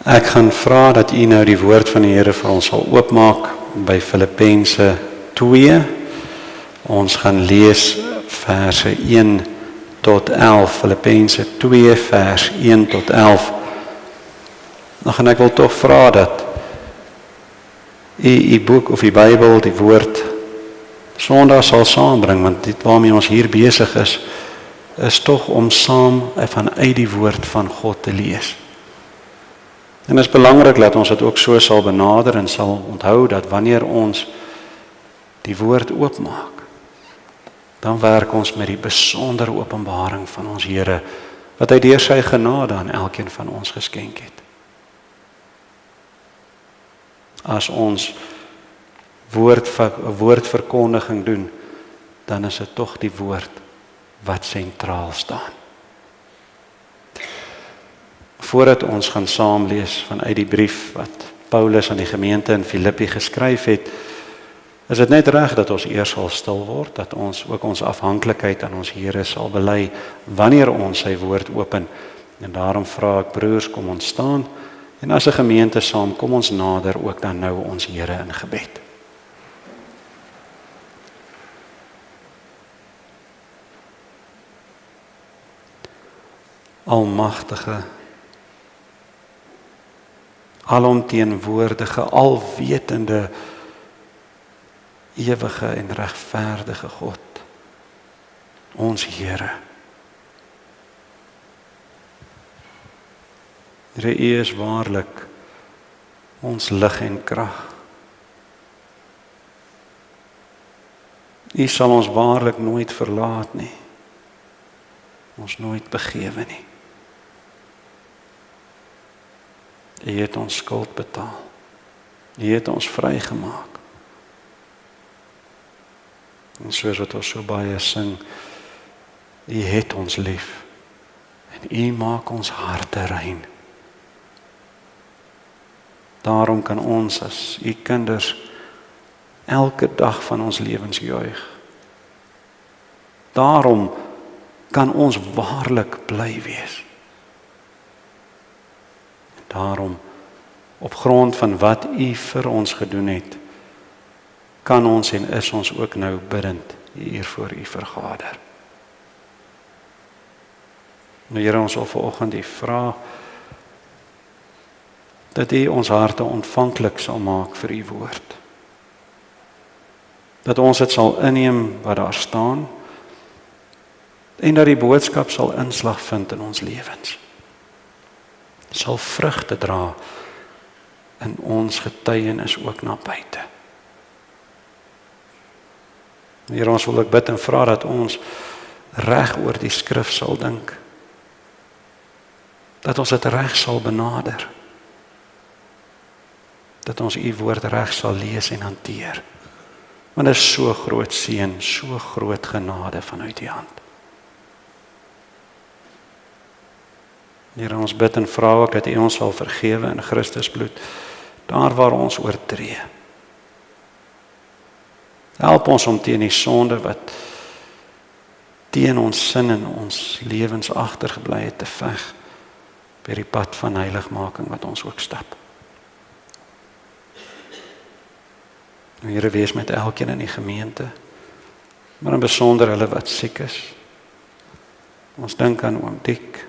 Ek gaan vra dat u nou die woord van die Here vir ons sal oopmaak by Filippense 2. Ons gaan lees verse 1 tot 11, Filippense 2 vers 1 tot 11. Dan gaan ek wil tog vra dat u boek of die Bybel, die woord, Sondag sal saambring, want dit waarmee ons hier besig is tog om saam vanuit die woord van God te lees. En het is belangrik dat ons dit ook so sal benader en sal onthou dat wanneer ons die woord oopmaak, dan werk ons met die besondere openbaring van ons Here, wat hy deur sy genade aan elkeen van ons geskenk het. As ons woordverkondiging doen, dan is dit tog die woord wat sentraal staan. Voordat ons gaan saam lees vanuit die brief wat Paulus aan die gemeente in Filippi geskryf het, is dit net reg dat ons eers sal stil word, dat ons ook ons afhanklikheid aan ons Here sal bely wanneer ons sy woord open. En daarom vra ek broers, kom ons staan, en as 'n gemeente saam, kom ons nader ook dan nou ons Here in gebed. Almagtige, alomteenwoordige, alwetende, ewige en regverdige God, ons Here. Here, U is waarlik ons lig en krag. U sal ons waarlik nooit verlaat nie, ons nooit begewe nie. U het ons skuld betaal. U het ons vrygemaak. En soos wat ons so baie sing, U het ons lief. En U maak ons harte rein. Daarom kan ons as U kinders elke dag van ons lewens juig. Daarom kan ons waarlik bly wees. Daarom, op grond van wat U vir ons gedoen het, kan ons en is ons ook nou biddend hier voor U vergader. Nou Here, ons wil vanoggend U vra dat U ons harte ontvanklik sal maak vir U woord. Dat ons dit sal inneem wat daar staan en dat die boodskap sal inslag vind in ons lewens. Sal vrugte dra in ons getuienis ook na buite. Here, ons wil ook bid en vra dat ons reg oor die skrif sal dink. Dat ons dit reg sal benader. Dat ons U woord reg sal lees en hanteer. Want dit is so groot seën, so groot genade vanuit U hand. Here, ons bid en vra ook dat U ons sal vergewe in Christus bloed, daar waar ons oortree. Help ons om teen die sonde wat teen ons sin en ons lewens agtergebly het te veg, by die pad van heiligmaking wat ons ook stap. Here, wees met elkeen in die gemeente, maar in besonder hulle wat siek is. Ons dink aan oom Diek,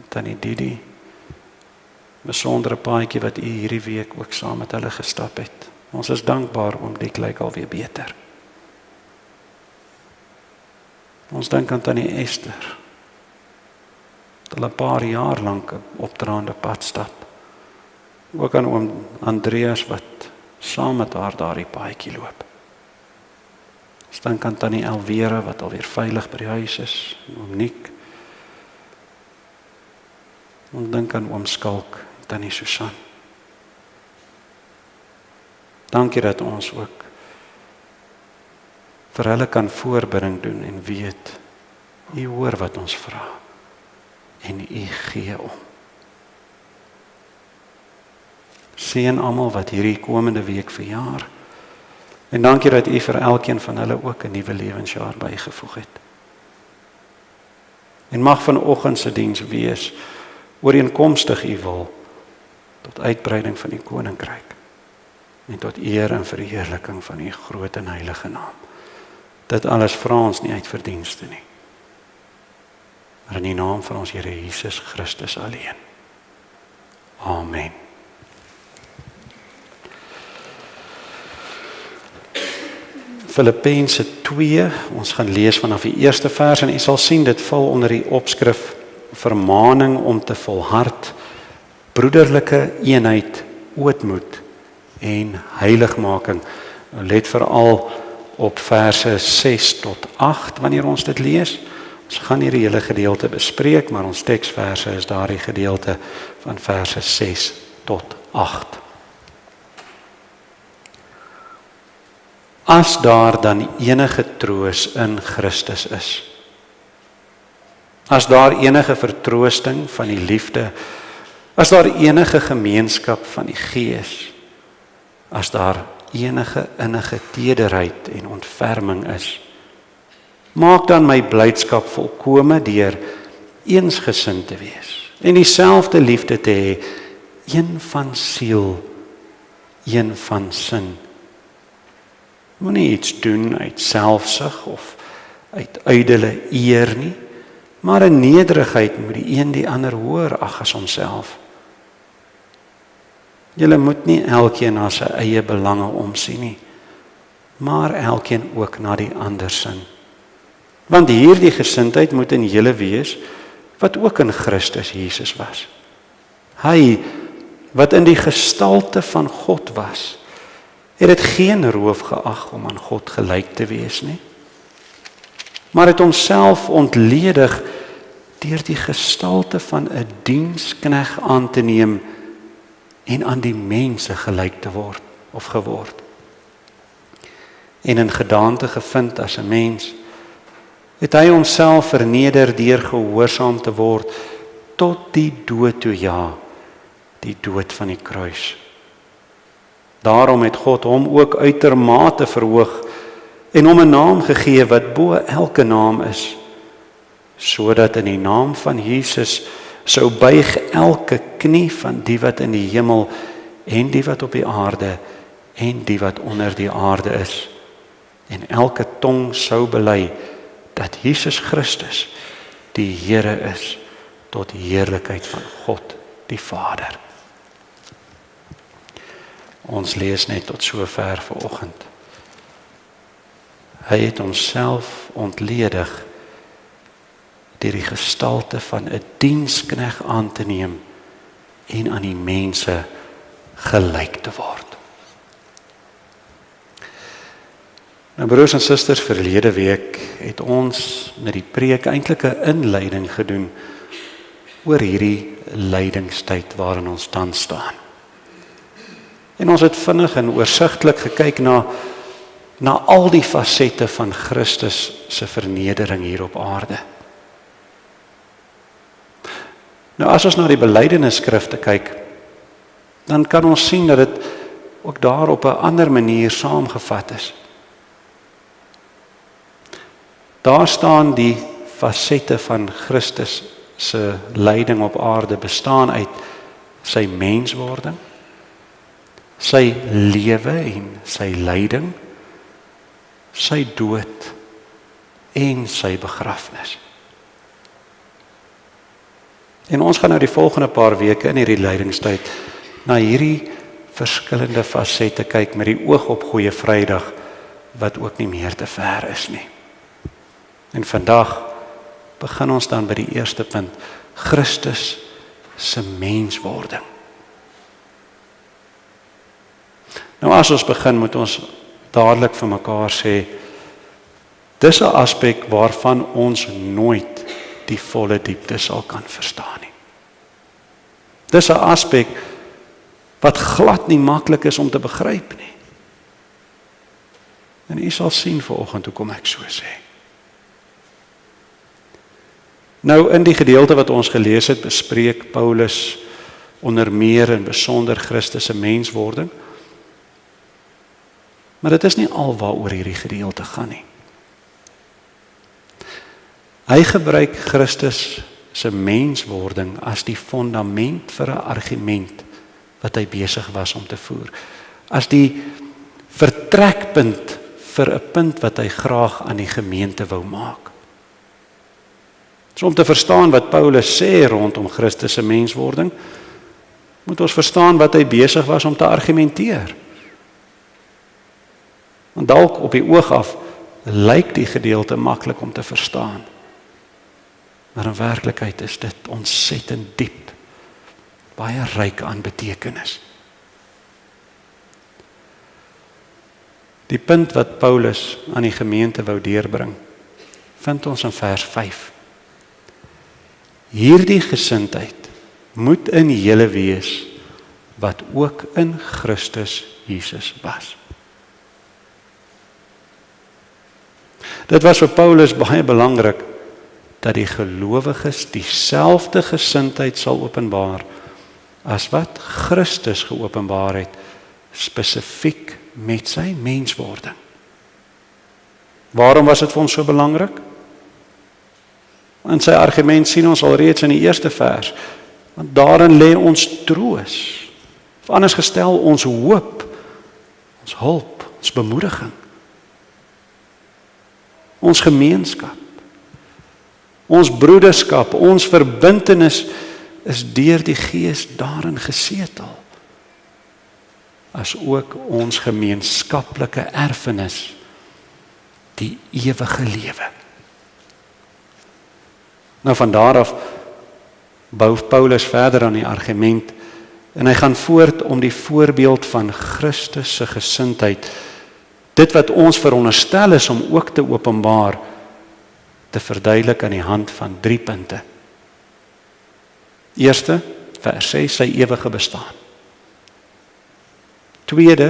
Tannie Didi, besondere paadjie wat U hierdie week ook saam met hulle gestap het. Ons is dankbaar, oom Diek lyk alweer beter. Ons dink aan Tannie Esther, dat hulle 'n paar jaar lank 'n opdraande pad stap. Ook aan oom Andreas wat saam met haar daardie paadjie loop. Ons dink aan Tannie Elvera wat alweer veilig by die huis is, oom Niek. Ons dink aan oom Skalk, Tannie Susan. Dankie dat ons ook vir hulle kan voorbidding doen en weet, U hoor wat ons vra en U gee om. Seën almal wat hierdie komende week verjaar. En dankie dat U vir elkeen van hulle ook 'n nuwe lewensjaar bygevoeg het. En mag vanoggend se diens wees ooreenkomstig U wil, tot uitbreiding van die koninkryk en tot eer en verheerliking van die groot en heilige naam. Dit alles vra ons nie uit verdienste nie, maar in die naam van ons Here Jesus Christus alleen. Amen. Filippense 2, ons gaan lees vanaf die eerste vers en u sal sien dit val onder die opskrif vermaning om te volhard, broederlike eenheid, ootmoed en heiligmaking. Let veral op verse 6 tot 8 wanneer ons dit lees. Ons gaan nie die hele gedeelte bespreek, maar ons teksverse is daardie gedeelte van verse 6 tot 8. As daar dan enige troos in Christus is, as daar enige vertroosting van die liefde, as daar enige gemeenskap van die Gees, as daar enige innige tederheid en ontferming is, maak dan my blydskap volkome deur eensgesind te wees en dieselfde liefde te hê, een van siel, een van sin. Moenie iets doen uit selfsug of uit ydelle eer nie, maar in nederigheid moet die een die ander hoër ag as homself. Julle moet nie elkeen na sy eie belange omsien nie, maar elkeen ook na die ander sin. Want hierdie gesindheid moet in julle wees, wat ook in Christus Jesus was. Hy, wat in die gestalte van God was, het dit geen roof geag om aan God gelyk te wees nie, maar het homself ontledig deur die gestalte van 'n diensknegt aan te neem en aan die mense gelyk te word of geword. En in gedaante gevind as 'n mens, het hy homself verneder deur gehoorsaam te word tot die dood toe, ja, die dood van die kruis. Daarom het God hom ook uitermate verhoog en hom 'n naam gegee wat bo elke naam is, sodat in die naam van Jesus sou buig elke knie van die wat in die hemel en die wat op die aarde en die wat onder die aarde is, en elke tong sou bely dat Jesus Christus die Here is, tot heerlikheid van God die Vader. Ons lees net tot sover vanoggend. Hy het homself ontledig deur die gestalte van 'n diensknegt aan te neem en aan die mense gelyk te word. Nou broers en susters, verlede week het ons met die preek eintlik 'n inleiding gedoen oor hierdie lydingstyd waarin ons tans staan. En ons het vinnig en oorsigtelik gekyk na al die fasette van Christus se vernedering hier op aarde. Nou as ons na die belydenisskrifte kyk, dan kan ons sien dat dit ook daar op 'n ander manier saamgevat is. Daar staan die fasette van Christus se lyding op aarde bestaan uit sy menswording, sy lewe en sy lyding, sy dood en sy begrafnis. En ons gaan nou die volgende paar weke in hierdie lydingstyd na hierdie verskillende fasette kyk met die oog op Goeie Vrydag, wat ook nie meer te ver is nie. En vandag begin ons dan by die eerste punt, Christus se menswording. Nou as ons begin, moet ons dadelik vir mekaar sê, dis 'n aspek waarvan ons nooit die volle diepte sal kan verstaan nie. Dis 'n aspek wat glad nie maklik is om te begryp nie. En u sal sien vanoggend hoekom ek so sê. Nou in die gedeelte wat ons gelees het, bespreek Paulus onder meer en besonder Christus se menswording. Maar dit is nie al waaroor hierdie gedeelte gaan nie. Hy gebruik Christus se menswording as die fondament vir 'n argument wat hy besig was om te voer. As die vertrekpunt vir 'n punt wat hy graag aan die gemeente wou maak. So om te verstaan wat Paulus sê rondom Christus se menswording, moet ons verstaan wat hy besig was om te argumenteer. Want dalk op die oog af lyk die gedeelte maklik om te verstaan. Maar in werklikheid is dit ontsettend diep, baie ryk aan betekenis. Die punt wat Paulus aan die gemeente wou deurbring, vind ons in vers 5. Hierdie gesindheid moet in julle wees, wat ook in Christus Jesus was. Dit was vir Paulus baie belangrik, dat die gelowiges dieselfde gesindheid sal openbaar, as wat Christus geopenbaar het, spesifiek met sy menswording. Waarom was dit vir ons so belangrik? In sy argument sien ons alreeds in die eerste vers, want daarin lê ons troos, of anders gestel ons hoop, ons hulp, ons bemoediging, ons gemeenskap, ons broederskap, ons verbintenis is deur die Gees daarin gesetel, as ook ons gemeenskaplike erfenis, die ewige lewe. Nou van daar af bou Paulus verder aan die argument, en hy gaan voort om die voorbeeld van Christus se gesindheid, dit wat ons veronderstel is om ook te openbaar, te verduidelik aan die hand van 3 punte. Eerste, vers 6, sy ewige bestaan. Tweede,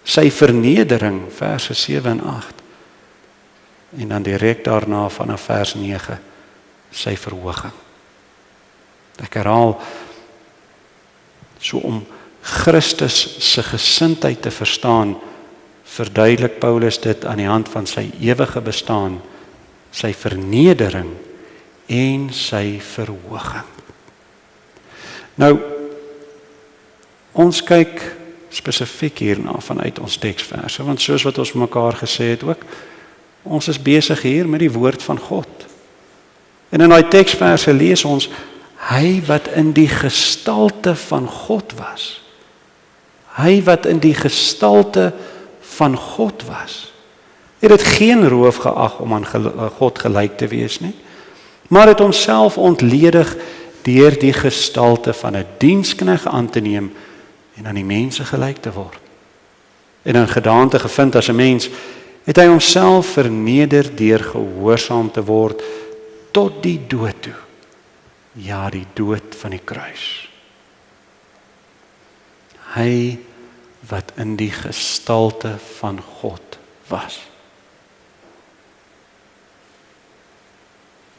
sy vernedering, verse 7 en 8. En dan direk daarna vanaf vers 9, sy verhoging. Ek herhaal, so om Christus se gesindheid te verstaan, verduidelik Paulus dit aan die hand van sy ewige bestaan, sy vernedering en sy verhoging. Nou, ons kyk spesifiek hierna vanuit ons teksverse, want soos wat ons mekaar gesê het ook, ons is besig hier met die woord van God. En in daai teksverse lees ons, hy wat in die gestalte van God was. Hy wat in die gestalte van God was. Het dit geen roof geag om aan God gelyk te wees nie, maar het homself ontledig deur die gestalte van 'n diensknegt aan te neem en aan die mense gelyk te word. En in gedaante gevind as 'n mens, het hy homself verneder deur gehoorsaam te word tot die dood toe. Ja, die dood van die kruis. Hy wat in die gestalte van God was.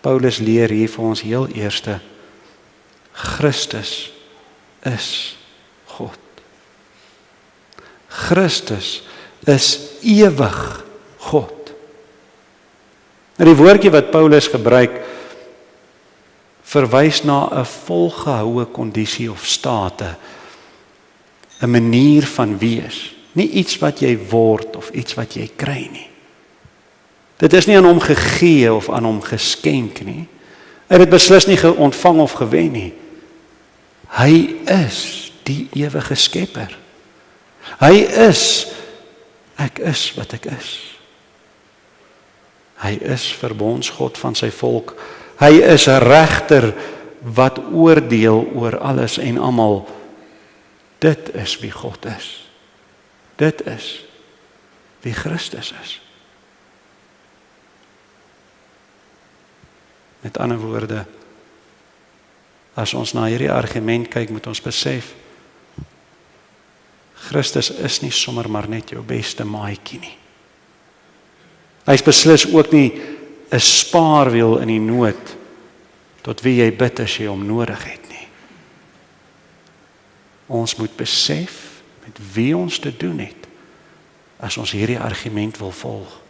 Paulus leer hier vir ons heel eerste, Christus is God. Christus is ewig God. En die woordjie wat Paulus gebruik, verwys na 'n volgehoue kondisie of state, 'n manier van wees, nie iets wat jy word of iets wat jy kry nie. Dit is nie aan hom gegee of aan hom geskenk nie. Hy het dit beslis nie ontvang of gewen nie. Hy is die ewige skepper. Hy is, ek is wat ek is. Hy is verbondsgod van sy volk. Hy is 'n regter wat oordeel oor alles en almal. Dit is wie God is. Dit is wie Christus is. Met ander woorde, as ons na hierdie argument kyk, moet ons besef, Christus is nie sommer maar net jou beste maatjie nie. Hy is beslis ook nie 'n spaarwiel in die nood, tot wie jy bid as jy hom nodig het nie. Ons moet besef met wie ons te doen het, as ons hierdie argument wil volg.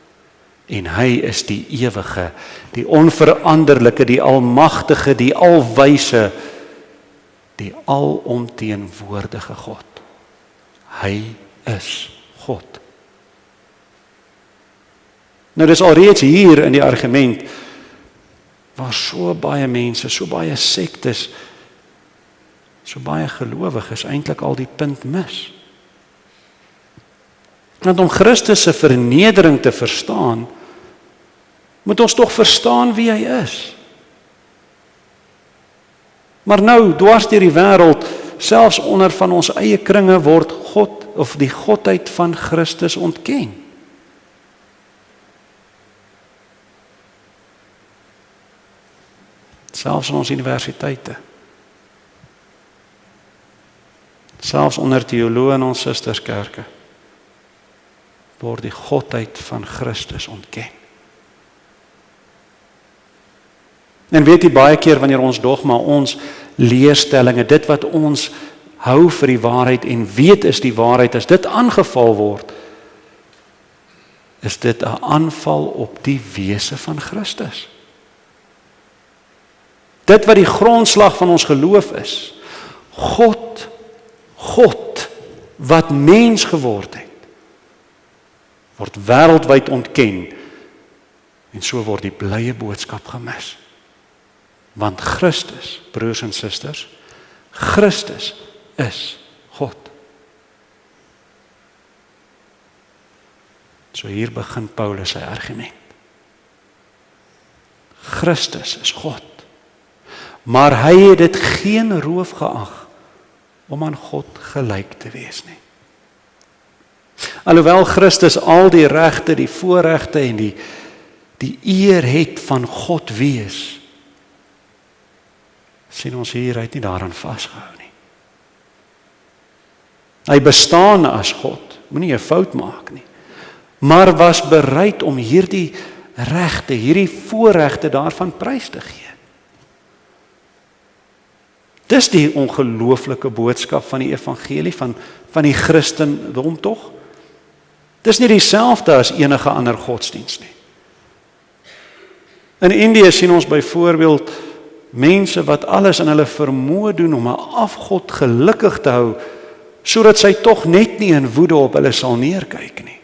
En hy is die ewige, die onveranderlike, die almagtige, die alwyse, die alomteenwoordige God. Hy is God. Nou dis alreeds hier in die argument, waar so baie mense, so baie sektes, so baie gelowiges eintlik al die punt mis. Want om Christus se vernedering te verstaan, moet ons tog verstaan wie hy is. Maar nou, dwars deur die wêreld, selfs onder van ons eie kringe word God, of die godheid van Christus ontken. Selfs in ons universiteite. Selfs onder teoloë in ons susterskerke word die godheid van Christus ontken. En weet jy, baie keer wanneer ons dogma, ons leerstellinge, dit wat ons hou vir die waarheid en weet is die waarheid, as dit aangeval word, is dit 'n aanval op die wese van Christus. Dit wat die grondslag van ons geloof is, God wat mens geword het, word wêreldwyd ontken, en so word die blye boodskap gemis. Want Christus, broers en susters, Christus is God. So hier begin Paulus sy argument. Christus is God. Maar hy het dit geen roof geag om aan God gelyk te wees nie. Alhoewel Christus al die regte, die voorregte en die eer het van God wees, sien ons hier, hy het nie daaraan vasgehou nie. Hy bestaan as God, moenie 'n fout maak nie, maar was bereid om hierdie regte, hierdie voorregte daarvan prys te gee. Dis die ongelooflike boodskap van die evangelie, van die Christendom tog. Dis nie dieselfde as enige ander godsdiens nie. In Indië sien ons byvoorbeeld mense wat alles in hulle vermoë doen om 'n afgod gelukkig te hou, sodat sy tog net nie in woede op hulle sal neerkyk nie.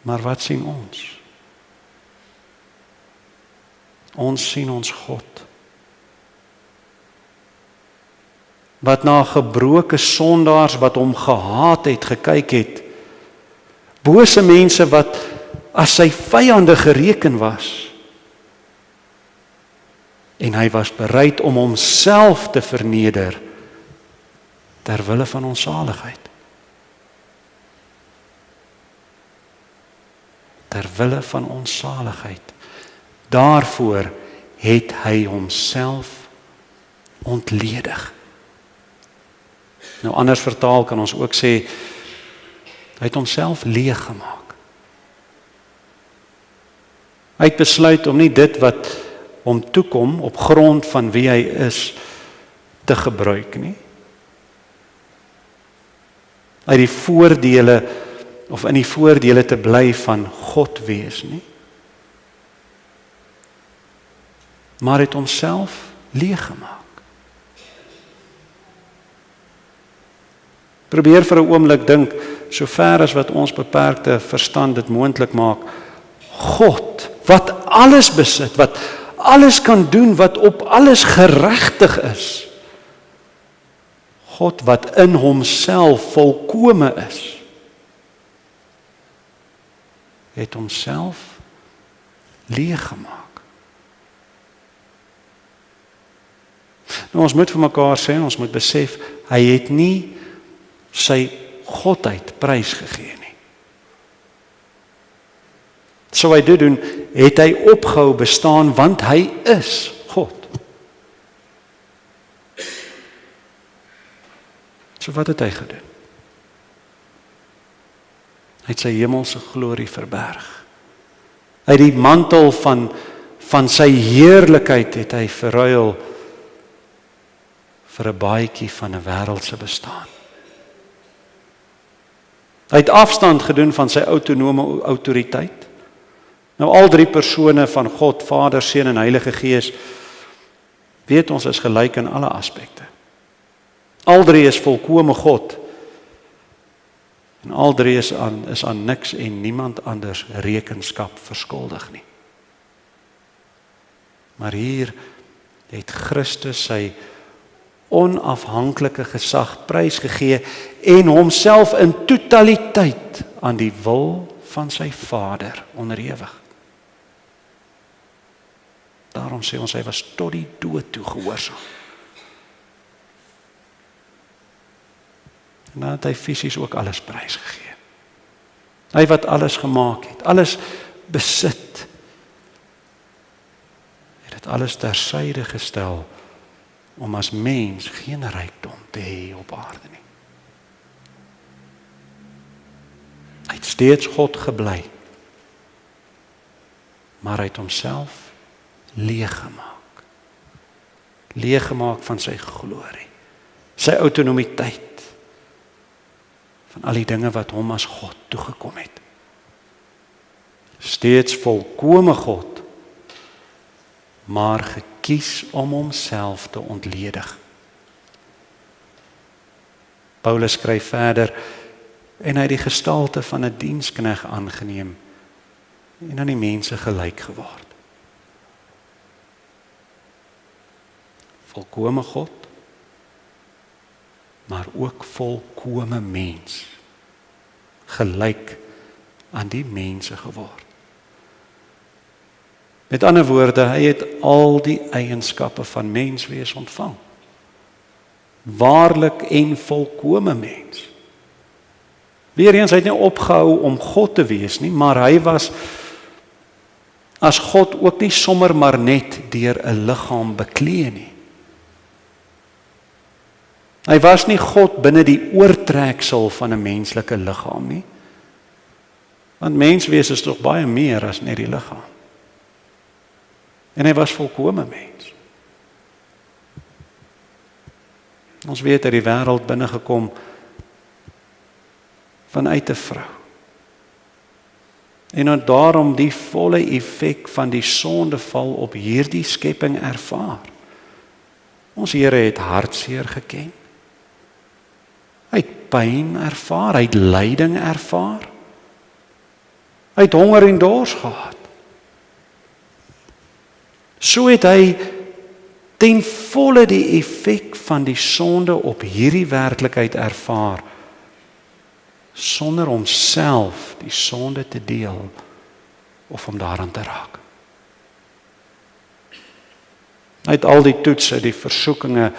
Maar wat sien ons? Ons sien ons God, wat na gebroke sondaars wat hom gehaat het, gekyk het, bose mense wat as sy vyande gereken was, en hy was bereid om homself te verneder ter wille van ons saligheid. Ter wille van ons saligheid. Daarvoor het hy homself ontledig. Nou anders vertaal kan ons ook sê, hy het homself leeg gemaak. Hy het besluit om nie dit wat hom toekom op grond van wie hy is te gebruik nie. Uit die voordele of in die voordele te bly van God wees nie. Maar het homself leeg gemaak. Probeer vir 'n oomblik dink, so ver as wat ons beperkte verstand dit moontlik maak, God wat alles besit, wat alles kan doen, wat op alles geregtig is. God wat in homself volkome is, het homself leeg gemaak. Nou ons moet vir mekaar sê, ons moet besef, hy het nie sy godheid prysgegee nie. Sou hy dit doen, het hy opgehou bestaan, want hy is God. So wat het hy gedoen? Hy het sy hemelse glorie verberg. Hy het die mantel van sy heerlikheid het hy verruil vir 'n baadjie van 'n wêreldse bestaan. Hy het afstand gedoen van sy autonome autoriteit. Nou al drie persone van God, Vader, Seun en Heilige Gees weet ons is gelyk in alle aspekte. Al drie is volkome God. En al drie is aan niks en niemand anders rekenskap verskuldig nie. Maar hier het Christus sy onafhanklike gesag prysgegee en homself in totaliteit aan die wil van sy Vader onderhewig. Daarom sê ons hy was tot die dood toe gehoorsaam. En dan het hy fisies ook alles prysgegee. Hy wat alles gemaak het, alles besit, het dit alles tersyde gestel om as mens geen rykdom te hê op aarde nie. Hy het steeds God gebly, maar hy het homself leeggemaak. Leeggemaak van sy glorie, sy autonomiteit, van al die dinge wat hom as God toegekom het. Steeds volkome God, maar gekies om homself te ontledig. Paulus skryf verder, en hy het die gestalte van 'n diensknegt aangeneem en aan die mense gelyk geword. Volkome God, maar ook volkome mens, gelyk aan die mense geword. Met ander woorde, hy het al die eienskappe van menswees ontvang. Waarlik en volkome mens. Weereens, hy het nie opgehou om God te wees nie, maar hy was as God ook nie sommer maar net deur 'n liggaam beklee nie. Hy was nie God binne die oortreksel van 'n menslike liggaam nie. Want menswees is tog baie meer as net die liggaam. En hy was volkome mens. Ons weet dat die wêreld binnegekom vanuit 'n vrou. En daarom die volle effek van die sondeval op hierdie skepping ervaar. Ons Here het hartseer geken. Hy het pyn ervaar, hy het lyding ervaar. Hy het honger en dors gehad. So het hy ten volle die effek van die sonde op hierdie werklikheid ervaar, sonder homself die sonde te deel of om daaraan te raak. Hy het al die toetse, die versoekinge,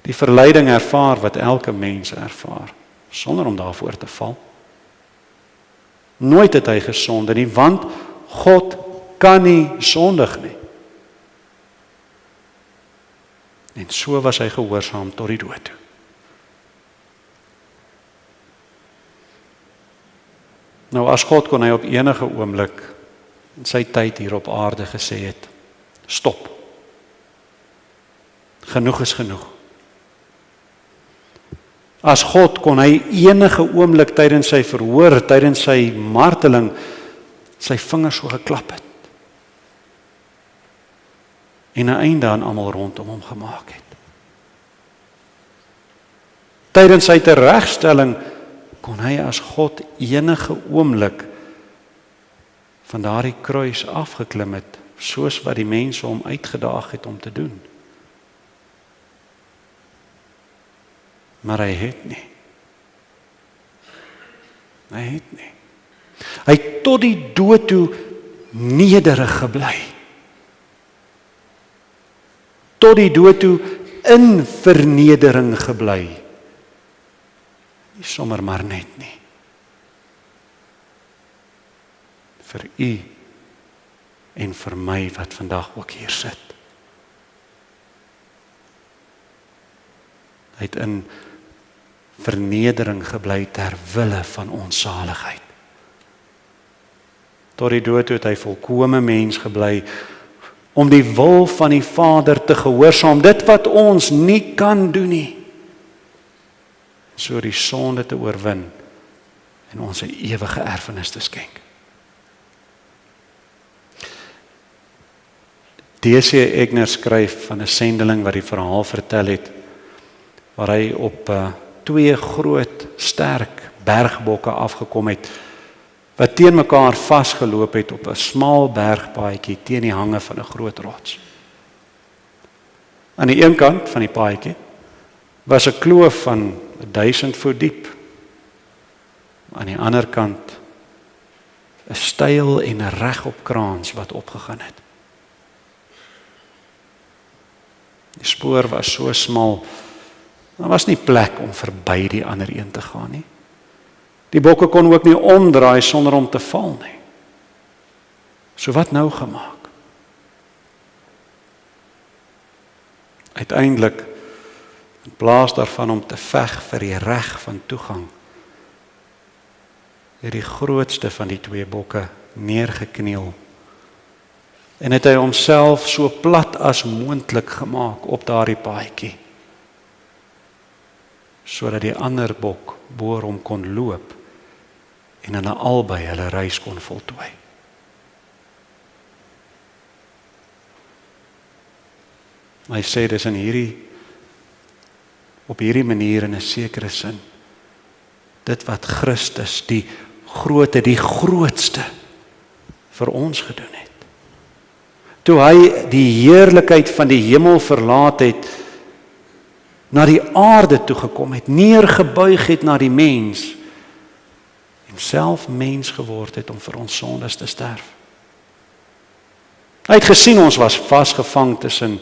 die verleiding ervaar wat elke mens ervaar, sonder om daarvoor te val. Nooit het hy gesonde nie, want God kan nie sondig nie. En so was hy gehoorsaam tot die dood toe. Nou as God kon hy op enige oomblik in sy tyd hier op aarde gesê het, stop. Genoeg is genoeg. As God kon hy enige oomblik tydens sy verhoor, tydens sy marteling, sy vingers so geklap het. En 'n einde aan almal rondom hom gemaak het. Tydens sy teregstelling kon hy as God enige oomblik van daardie kruis afgeklim het, soos wat die mense hom uitgedaag het om te doen. Maar hy het nie. Hy het nie. Hy het tot die dood toe nederig gebly. Tot die dood toe in vernedering gebly. Nie sommer maar net nie. Vir u en vir my wat vandag ook hier sit. Hy het in vernedering gebly ter wille van ons saligheid. Tot die dood het hy volkome mens gebly om die wil van die Vader te gehoorsaam, dit wat ons nie kan doen nie. So die sonde te oorwin en ons 'n ewige erfenis te skenk. D.C. Egner skryf van 'n sendeling wat die verhaal vertel het, waar hy op 2 groot, sterk bergbokke afgekom het, wat teen mekaar vasgeloop het op 'n smal bergpaadjie teen die hange van 'n groot rots. Aan die een kant van die paadjie was 'n kloof van 1000 voet diep. Aan die ander kant 'n styl en 'n regop kraans wat opgegaan het. Die spoor was so smal, daar was nie plek om verby die ander een te gaan nie. Die bokke kon ook nie omdraai sonder om te val nie. So wat nou gemaak? Uiteindelik, in plaas daarvan om te veg vir die reg van toegang, het die grootste van die 2 bokke neergekniel en het hy homself so plat as moontlik gemaak op daardie paadjie, sodat die ander bok voor hom kon loop en hulle albei hulle reis kon voltooi. Hy sê dis op hierdie manier in 'n sekere sin, dit wat Christus, die grootste vir ons gedoen het. Toe hy die heerlikheid van die hemel verlaat het, na die aarde toe gekom het, neergebuig het na die mens, en self mens geword het om vir ons sondes te sterf. Hy het gesien ons was vasgevang tussen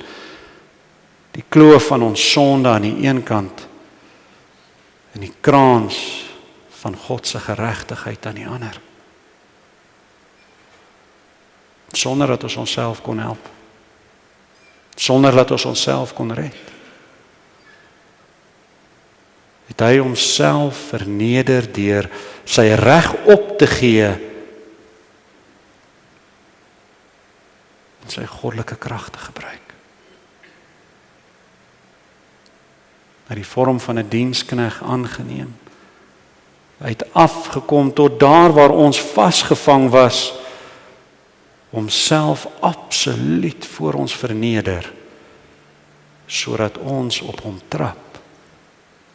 die kloof van ons sonde aan die een kant en die kraans van God se geregtigheid aan die ander. Sonder dat ons onsself kon help. Sonder dat ons onsself kon red. Het hy homself verneder deur sy reg op te gee en sy goddelike krag te gebruik. Hy het die vorm van 'n diensknegt aangeneem. Hy het afgekom tot daar waar ons vasgevang was, homself absoluut voor ons verneder, sodat ons op hom trap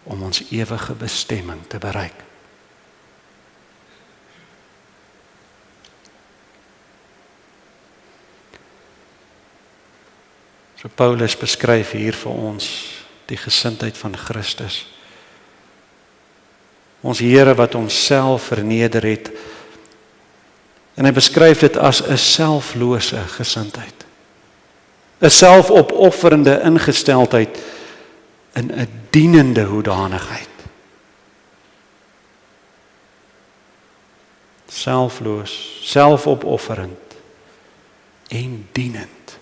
om ons ewige bestemming te bereik. So Paulus beskryf hier vir ons die gesindheid van Christus. Ons Here wat homself verneder het, en hy beskryf dit as 'n selflose gesindheid. 'n Selfopofferende ingesteldheid in 'n dienende hoedanigheid. Selfloos, selfopofferend en dienend.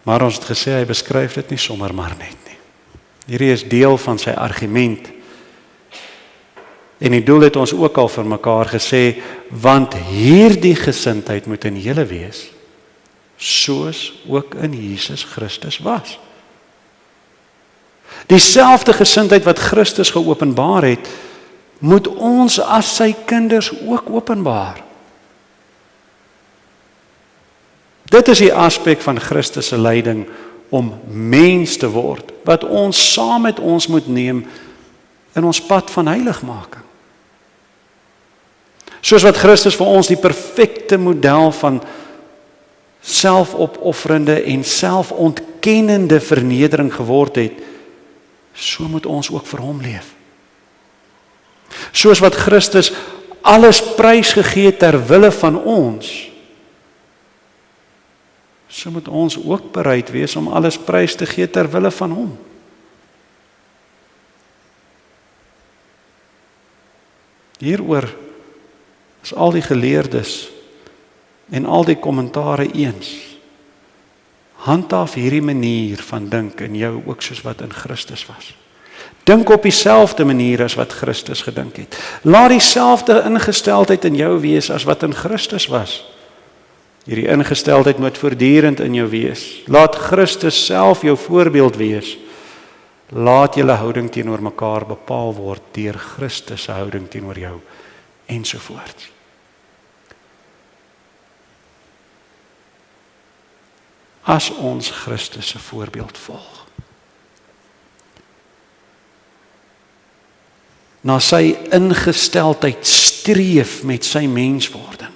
Maar ons het gesê, hy beskryf dit nie sommer maar net nie. Hierdie is deel van sy argument. En die doel het ons ook al vir mekaar gesê, want hierdie gesindheid moet in julle wees, soos ook in Jesus Christus was. Dieselfde gesindheid wat Christus geopenbaar het, moet ons as sy kinders ook openbaar. Dit is die aspek van Christus se lyding om mens te word, wat ons saam met ons moet neem in ons pad van heiligmaking. Soos wat Christus vir ons die perfekte model van selfopofferende en selfontkennende vernedering geword het, so moet ons ook vir hom leef. Soos wat Christus alles prysgegee het ter wille van ons, so moet ons ook bereid wees om alles prys te gee ter wille van hom. Hieroor is al die geleerdes en al die kommentare eens. Handhaaf hierdie manier van dink in jou ook soos wat in Christus was. Dink op dieselfde manier as wat Christus gedink het. Laat dieselfde ingesteldheid in jou wees as wat in Christus was. Hierdie ingesteldheid moet voortdurend in jou wees. Laat Christus self jou voorbeeld wees. Laat julle houding teenoor mekaar bepaal word deur Christus se houding teenoor jou, ensovoorts. as ons Christus se voorbeeld volg. Na sy ingesteldheid streef met sy menswording.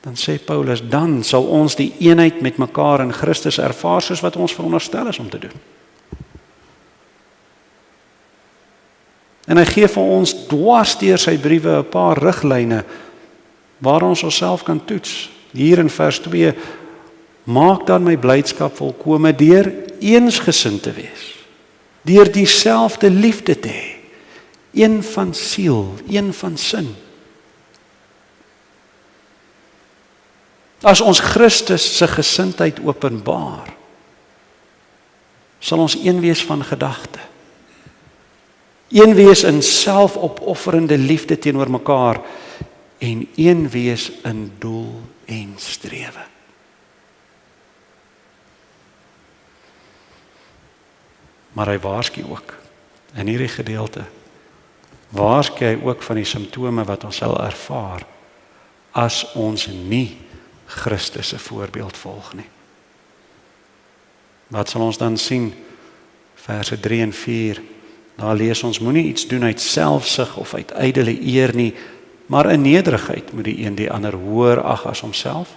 Dan sê Paulus, dan sal ons die eenheid met mekaar in Christus ervaar soos wat ons veronderstel is om te doen. En hy gee vir ons dwars deur sy briewe 'n paar riglyne waar ons onsself kan toets. Hier in vers 2, maak dan my blydskap volkome deur eensgesind te wees, deur dieselfde liefde te hê, een van siel, een van sin. As ons Christus se gesindheid openbaar, sal ons een wees van gedagte. Een wees in selfopofferende liefde teenoor mekaar en een wees in doel en strewe. Maar hy waarsku ook in hierdie gedeelte, waarsku hy ook van die simptome wat ons sal ervaar as ons nie Christus se voorbeeld volg nie. Wat sal ons dan sien? Verse 3 en 4. Daar lees ons, moenie iets doen uit selfsug of uit ydelle eer nie, maar in nederigheid moet die een die ander hoër ag as homself.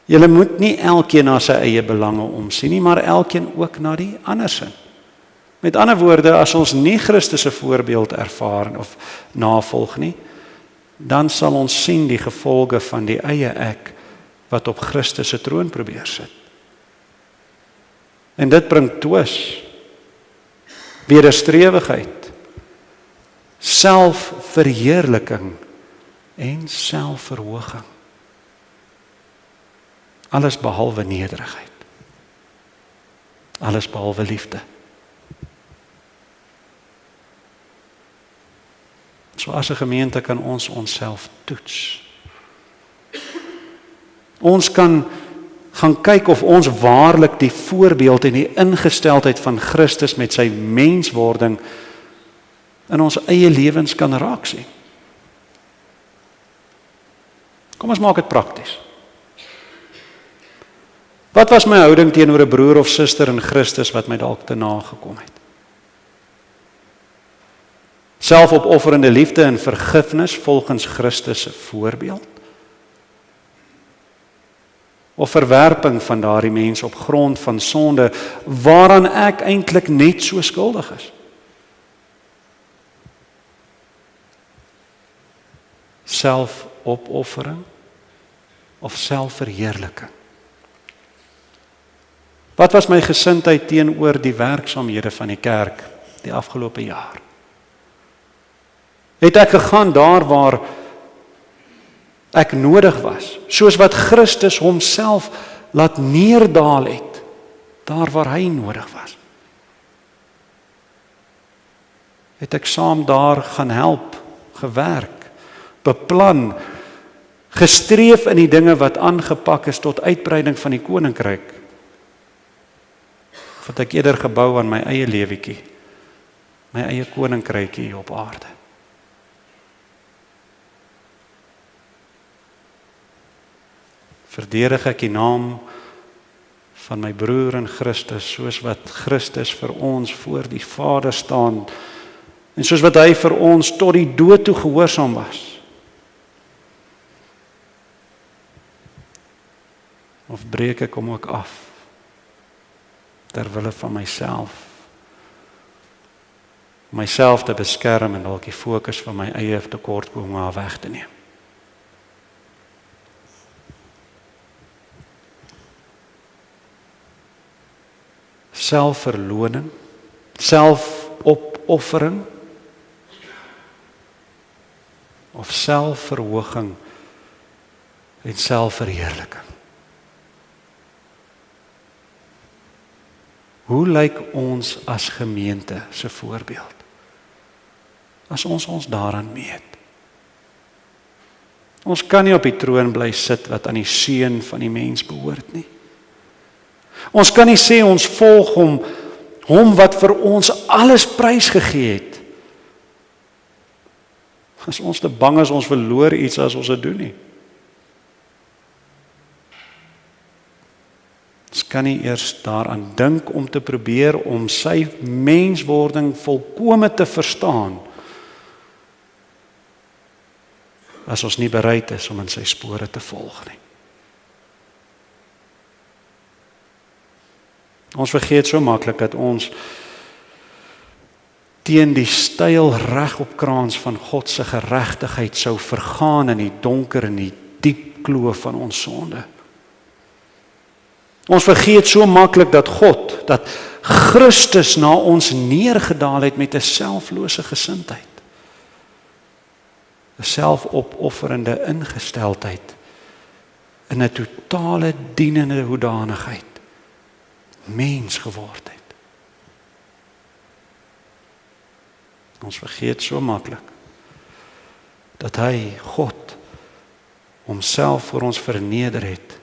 Julle moet nie elkeen na sy eie belange omsien nie, maar elkeen ook na die ander se. Met ander woorde, as ons nie Christus se voorbeeld ervaar of navolg nie, dan sal ons sien die gevolge van die eie ek wat op Christus se troon probeer sit. En dit bring twis, wederstrewigheid, selfverheerliking en selfverhoging. Alles behalwe nederigheid. Alles behalwe liefde. So as 'n gemeente kan ons onsself toets. Ons kan gaan kyk of ons waarlik die voorbeeld en die ingesteldheid van Christus met sy menswording in ons eie lewens kan raak sien. Kom ons maak dit prakties. Wat was my houding teenoor 'n broer of suster in Christus wat my dalk te na gekom het? Selfopofferende liefde en vergifnis volgens Christus se voorbeeld? Of verwerping van daardie mens op grond van sonde waaraan ek eintlik net so skuldig is? Selfopoffering of selfverheerliking? Wat was my gesindheid teenoor die werksaamhede van die kerk die afgelope jaar? Het ek gegaan daar waar ek nodig was, soos wat Christus homself laat neerdaal het, daar waar hy nodig was? Het ek saam daar gaan help, gewerk, beplan, gestreef in die dinge wat aangepak is tot uitbreiding van die koninkryk? Of het ek eerder gebou aan my eie lewetjie, my eie koninkrykie hier op aarde? Verdedig ek die naam van my broer in Christus, soos wat Christus vir ons voor die Vader staan, en soos wat hy vir ons tot die dood toe gehoorsaam was? Of breek ek hom ook af, ter wille van myself te beskerm en dalk die fokus van my eie tekortkominge weg te neem? Selfverloning, selfopoffering of selfverhoging en selfverheerliking? Hoe lyk ons as gemeente se voorbeeld? As ons daaraan meet. Ons kan nie op die troon bly sit wat aan die seun van die mens behoort nie. Ons kan nie sê ons volg hom wat vir ons alles prysgegee het, as ons te bang is ons verloor iets as ons dit doen nie. kan nie eers daaraan dink om te probeer om sy menswording volkome te verstaan, as ons nie bereid is om in sy spore te volg nie. Ons vergeet so maklik dat ons teen die styl regopkraans van God se geregtigheid sou vergaan in die donker en die diep kloof van ons sonde. Ons vergeet so maklik dat God, dat Christus na ons neergedaal het met 'n selflose gesindheid. 'n Selfopofferende ingesteldheid in 'n totale dienende hoedanigheid mens geword het. Ons vergeet so maklik dat hy, God, homself vir ons verneder het,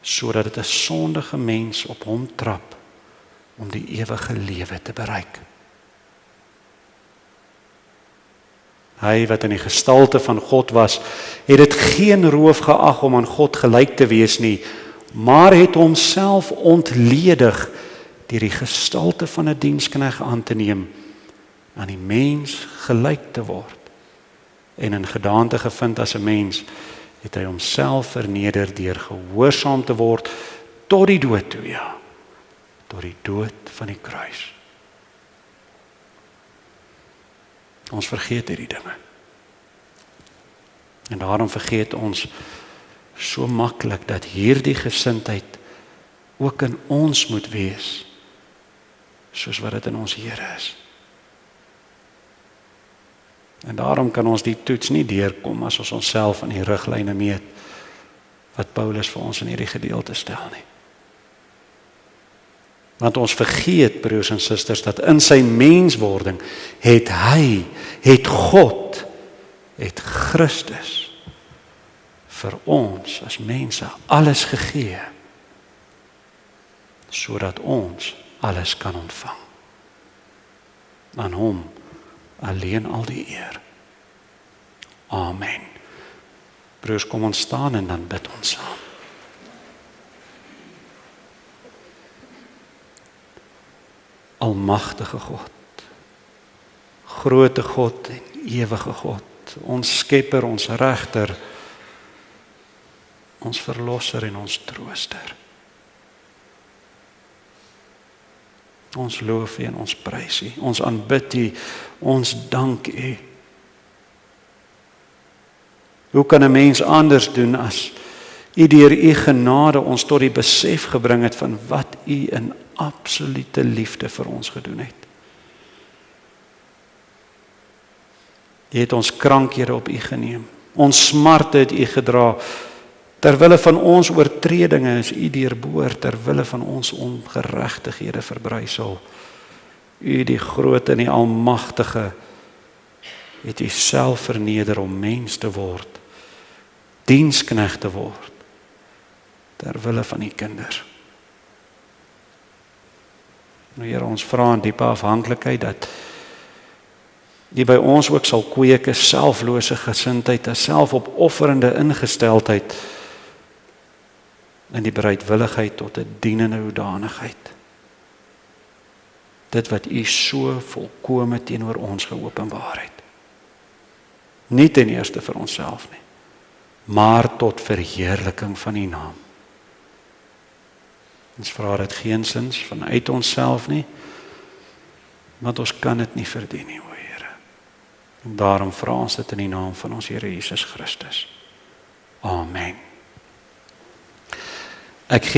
sodat dit 'n sondige mens op hom trap om die ewige lewe te bereik. Hy wat in die gestalte van God was, het dit geen roof geag om aan God gelyk te wees nie, maar het homself ontledig deur die gestalte van 'n diensknegt aan te neem, aan die mens gelyk te word. En in gedaante gevind as 'n mens, het hy homself verneder deur gehoorsaam te word tot die dood toe, ja, tot die dood van die kruis. Ons vergeet hierdie dinge. En daarom vergeet ons so maklik dat hierdie gesindheid ook in ons moet wees, soos wat dit in ons Here is. En daarom kan ons die toets nie deurkom as ons onsself in die riglyne meet wat Paulus vir ons in hierdie gedeelte stel nie. Want ons vergeet, broers en susters, dat in sy menswording het God, het Christus vir ons as mense alles gegee, sodat ons alles kan ontvang. Aan hom alleen al die eer. Amen. Broers, kom ons staan en dan bid ons saam. Almagtige God, grote God en ewige God, ons skepper, ons regter, ons verlosser en ons trooster. Ons loof U en ons prys U, ons aanbid U, ons dank U. Hoe kan 'n mens anders doen as U deur U genade ons tot die besef gebring het van wat U in absolute liefde vir ons gedoen het? U het ons krankhede op U geneem, ons smarte het U gedra. Terwille van ons oortredinge is U deurboor, terwille van ons ongeregtighede verbrysel. U, die groot en die almagtige, het U self verneder om mens te word, diensknegt te word, terwille van U kinders. Nou Here, ons vra in diepe afhanklikheid dat U by ons ook sal kweek 'n selflose gesindheid, 'n selfopofferende ingesteldheid, en die bereidwilligheid tot 'n dienende hoedanigheid. Dit wat U so volkome teenoor ons geopenbaar het. Nie ten eerste vir onsself nie, maar tot verheerliking van U naam. Ons vra dit geensins vanuit onsself nie, want ons kan dit nie verdien nie, o Here. En daarom vra ons dit in die naam van ons Here Jesus Christus. Amen. Ek